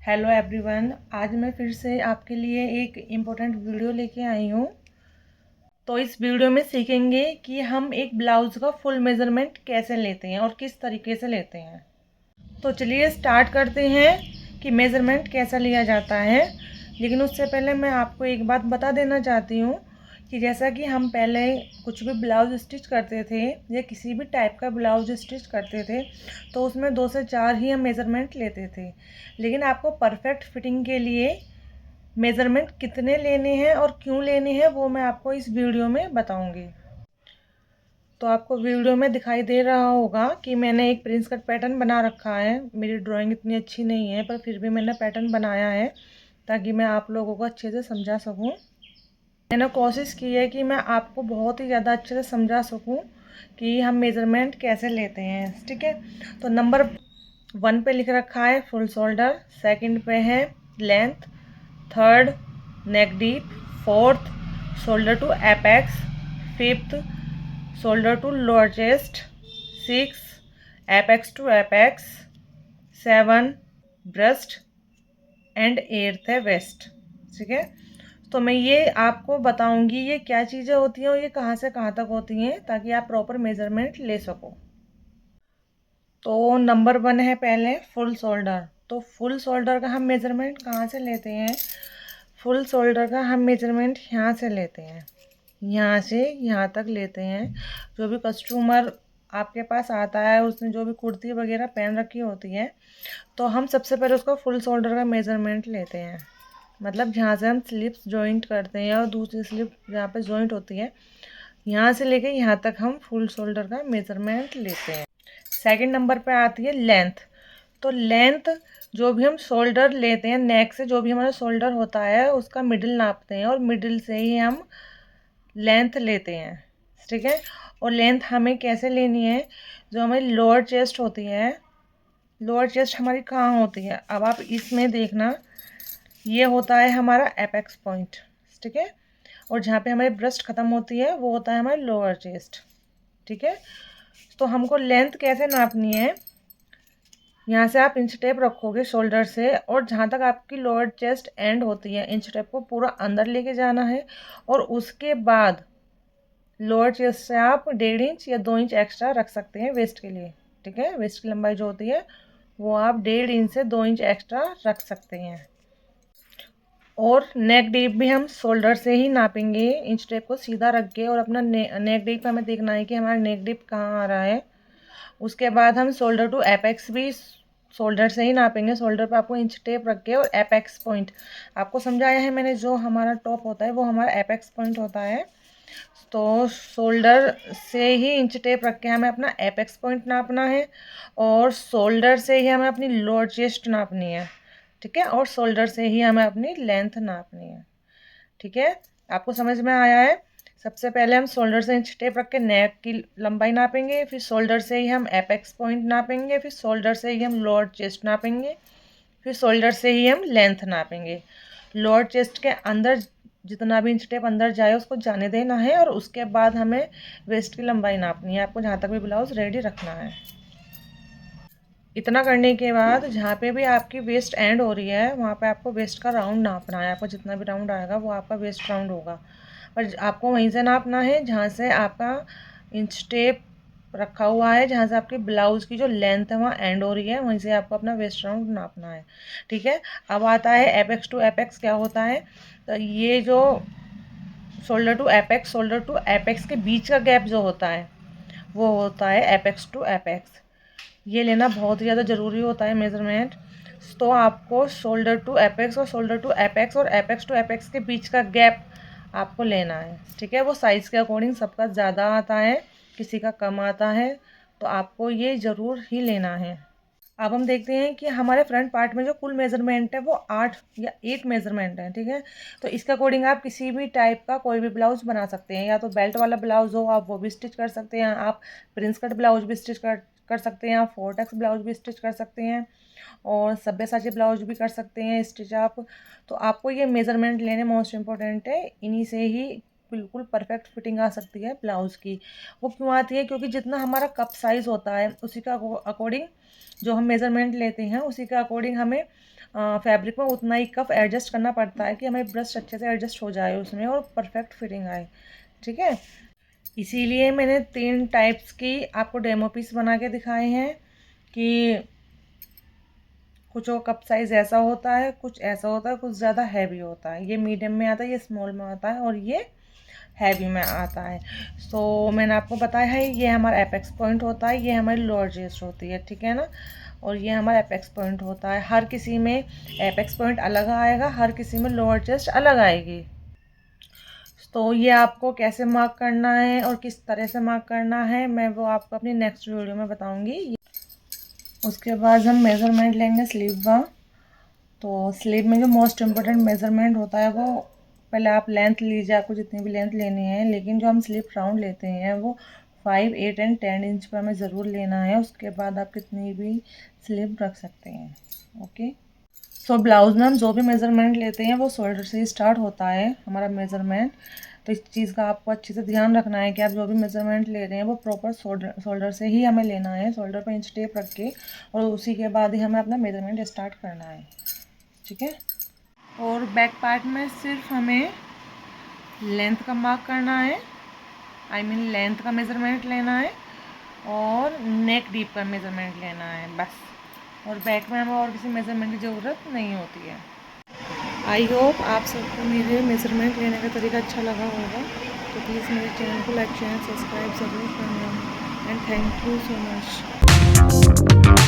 Hello everyone, आज मैं फिर से आपके लिए एक इम्पोर्टेंट वीडियो लेके आई हूँ। तो इस वीडियो में सीखेंगे कि हम एक ब्लाउज़ का फुल मेज़रमेंट कैसे लेते हैं और किस तरीके से लेते हैं। तो चलिए स्टार्ट करते हैं कि मेज़रमेंट कैसा लिया जाता है। लेकिन उससे पहले मैं आपको एक बात बता देना चाहती हूँ कि जैसा कि हम पहले कुछ भी ब्लाउज़ स्टिच करते थे या किसी भी टाइप का ब्लाउज़ स्टिच करते थे तो उसमें 2 से 4 ही हम मेज़रमेंट लेते थे। लेकिन आपको परफेक्ट फिटिंग के लिए मेज़रमेंट कितने लेने हैं और क्यों लेने हैं वो मैं आपको इस वीडियो में बताऊँगी। तो आपको वीडियो में दिखाई दे रहा होगा कि मैंने एक प्रिंस कट पैटर्न बना रखा है। मेरी ड्राइंग इतनी अच्छी नहीं है पर फिर भी मैंने पैटर्न बनाया है ताकि मैं आप लोगों को अच्छे से समझा सकूं। मैंने कोशिश की है कि मैं आपको बहुत ही ज़्यादा अच्छे से समझा सकूं कि हम मेज़रमेंट कैसे लेते हैं। ठीक है, तो नंबर 1 पे लिख रखा है फुल शोल्डर, सेकंड पे है length, third neck deep, fourth shoulder to apex, fifth shoulder to lower chest, 6 apex to apex, 7 breast and 8th है वेस्ट। ठीक है, तो मैं ये आपको बताऊंगी ये क्या चीज़ें होती हैं और ये कहाँ से कहाँ तक होती हैं ताकि आप प्रॉपर मेजरमेंट ले सको। तो नंबर 1 है पहले फुल शोल्डर। तो फुल शोल्डर का हम मेजरमेंट कहाँ से लेते हैं? फुल शोल्डर का हम मेजरमेंट यहाँ से लेते हैं, यहाँ से यहाँ तक लेते हैं। जो भी कस्टमर आपके पास आता है उसने जो भी कुर्ती वगैरह पहन रखी होती है तो हम सबसे पहले उसका फुल शोल्डर का मेजरमेंट लेते हैं। मतलब जहाँ से हम स्लिप्स जॉइंट करते हैं और दूसरी स्लिप जहाँ पे जॉइंट होती है यहाँ से लेके यहाँ तक हम फुल शोल्डर का मेजरमेंट लेते हैं। सेकंड नंबर पे आती है लेंथ। तो लेंथ जो भी हम शोल्डर लेते हैं, नेक से जो भी हमारा शोल्डर होता है उसका मिडिल नापते हैं और मिडिल से ही हम लेंथ लेते हैं। ठीक है, और लेंथ हमें कैसे लेनी है? जो हमारी लोअर चेस्ट होती है, लोअर चेस्ट हमारी कहाँ होती है? अब आप इसमें देखना, ये होता है हमारा एपेक्स पॉइंट। ठीक है, और जहाँ पे हमारी ब्रेस्ट ख़त्म होती है वो होता है हमारी लोअर चेस्ट। ठीक है, तो हमको लेंथ कैसे नापनी है? यहाँ से आप इंच टेप रखोगे शोल्डर से और जहाँ तक आपकी लोअर चेस्ट एंड होती है इंच टेप को पूरा अंदर लेके जाना है और उसके बाद लोअर चेस्ट से आप 1.5 इंच या 2 इंच एक्स्ट्रा रख सकते हैं वेस्ट के लिए। ठीक है, वेस्ट की लंबाई जो होती है वो आप 1.5 इंच से 2 इंच एक्स्ट्रा रख सकते हैं। और नेक डीप भी हम शोल्डर से ही नापेंगे, इंच टेप को सीधा रख के, और अपना नेक डीप हमें देखना है कि हमारा नेक डीप कहाँ आ रहा है। उसके बाद हम शोल्डर टू एपेक्स भी शोल्डर से ही नापेंगे। शोल्डर पे आपको इंच टेप रख के, और एपेक्स पॉइंट आपको समझाया है मैंने, जो हमारा टॉप होता है वो हमारा एपेक्स पॉइंट होता है। तो शोल्डर से ही इंच टेप रख के हमें अपना एपेक्स पॉइंट नापना है और शोल्डर से ही हमें अपनी लोअर चेस्ट नापनी है। ठीक है, और शोल्डर से ही हमें अपनी लेंथ नापनी है। ठीक है, आपको समझ में आया है? सबसे पहले हम शोल्डर से इंच टेप रख के नेक की लंबाई नापेंगे, फिर शोल्डर से ही हम एपेक्स पॉइंट नापेंगे, फिर शोल्डर से ही हम लोअर चेस्ट नापेंगे, फिर शोल्डर से ही हम लेंथ नापेंगे। लोअर चेस्ट के अंदर जितना भी इंच टेप अंदर जाए उसको जाने देना है और उसके बाद हमें वेस्ट की लंबाई नापनी है, आपको जहाँ तक भी ब्लाउज रेडी रखना है। इतना करने के बाद जहाँ पे भी आपकी वेस्ट एंड हो रही है वहाँ पे आपको वेस्ट का राउंड नापना है। आपको जितना भी राउंड आएगा वो आपका वेस्ट राउंड होगा, और आपको वहीं से नापना है जहाँ से आपका इंच टेप रखा हुआ है, जहाँ से आपकी ब्लाउज़ की जो लेंथ है वहाँ एंड हो रही है, वहीं से आपको अपना वेस्ट राउंड नापना है। ठीक है, अब आता है एपेक्स टू एपेक्स क्या होता है? तो ये जो शोल्डर टू एपेक्स के बीच का गैप जो होता है वो होता है एपेक्स टू एपेक्स। ये लेना बहुत ही ज़्यादा ज़रूरी होता है मेज़रमेंट। तो आपको शोल्डर टू एपेक्स और शोल्डर टू एपेक्स और एपेक्स टू एपेक्स के बीच का गैप आपको लेना है। ठीक है, वो साइज़ के अकॉर्डिंग सबका ज़्यादा आता है, किसी का कम आता है, तो आपको ये ज़रूर ही लेना है। अब हम देखते हैं कि हमारे फ्रंट पार्ट में जो कुल मेज़रमेंट है वो 8 या 8 मेज़रमेंट है। ठीक है, तो इसके अकॉर्डिंग आप किसी भी टाइप का कोई भी ब्लाउज़ बना सकते हैं। या तो बेल्ट वाला ब्लाउज़ हो आप वो भी स्टिच कर सकते हैं, आप प्रिंस कट ब्लाउज भी स्टिच कर सकते हैं, आप 4 टक्स ब्लाउज भी स्टिच कर सकते हैं, और सब्यसाची ब्लाउज भी कर सकते हैं स्टिच आप। तो आपको ये मेज़रमेंट लेने मोस्ट इम्पॉर्टेंट है, इन्हीं से ही बिल्कुल परफेक्ट फिटिंग आ सकती है ब्लाउज़ की। वो क्यों आती है? क्योंकि जितना हमारा कप साइज़ होता है उसी का अकॉर्डिंग जो हम मेज़रमेंट लेते हैं उसी के अकॉर्डिंग हमें फैब्रिक में उतना ही कप एडजस्ट करना पड़ता है कि हमें ब्रश अच्छे से एडजस्ट हो जाए उसमें और परफेक्ट फिटिंग आए। ठीक है, इसीलिए मैंने 3 टाइप्स की आपको डेमो पीस बना के दिखाए हैं कि कुछ कप साइज़ ऐसा होता है, कुछ ऐसा होता है, कुछ ज़्यादा हैवी होता है। ये मीडियम में आता है, ये स्मॉल में आता है और ये हैवी में आता है। तो मैंने आपको बताया है ये हमारा एपेक्स पॉइंट होता है, ये हमारी लोअर चेस्ट होती है, ठीक है ना। और ये हमारा एपेक्स पॉइंट होता है। हर किसी में एपेक्स पॉइंट अलग आएगा, हर किसी में लोअर चेस्ट अलग आएगी। तो ये आपको कैसे मार्क करना है और किस तरह से मार्क करना है मैं वो आपको अपनी नेक्स्ट वीडियो में बताऊँगी। उसके बाद हम मेज़रमेंट लेंगे स्लीव का। तो स्लीव में जो मोस्ट इम्पोर्टेंट मेज़रमेंट होता है वो पहले आप लेंथ लीजिए, आपको जितनी भी लेंथ लेनी है, लेकिन जो हम स्लीव राउंड लेते हैं वो 5, 8 एंड 10 इंच पर हमें ज़रूर लेना है। उसके बाद आप कितनी भी स्लीव रख सकते हैं। ओके, सो ब्लाउज़ में हम जो भी मेज़रमेंट लेते हैं वो शोल्डर से ही स्टार्ट होता है हमारा मेज़रमेंट। तो इस चीज़ का आपको अच्छे से ध्यान रखना है कि आप जो भी मेज़रमेंट ले रहे हैं वो प्रॉपर शोल्डर से ही हमें लेना है, शोल्डर पर इंच टेप रख के, और उसी के बाद ही हमें अपना मेज़रमेंट स्टार्ट करना है। ठीक है, और बैक पार्ट में सिर्फ हमें लेंथ का मार्क करना है, लेंथ का मेज़रमेंट लेना है और नेक डीप का मेज़रमेंट लेना है बस। और बैक में हमें और किसी मेज़रमेंट की ज़रूरत नहीं होती है। आई होप आप सबको मेरे मेज़रमेंट लेने का तरीका अच्छा लगा होगा। तो प्लीज़ मेरे चैनल को लाइक शेयर सब्सक्राइब ज़रूर करना and thank you so much.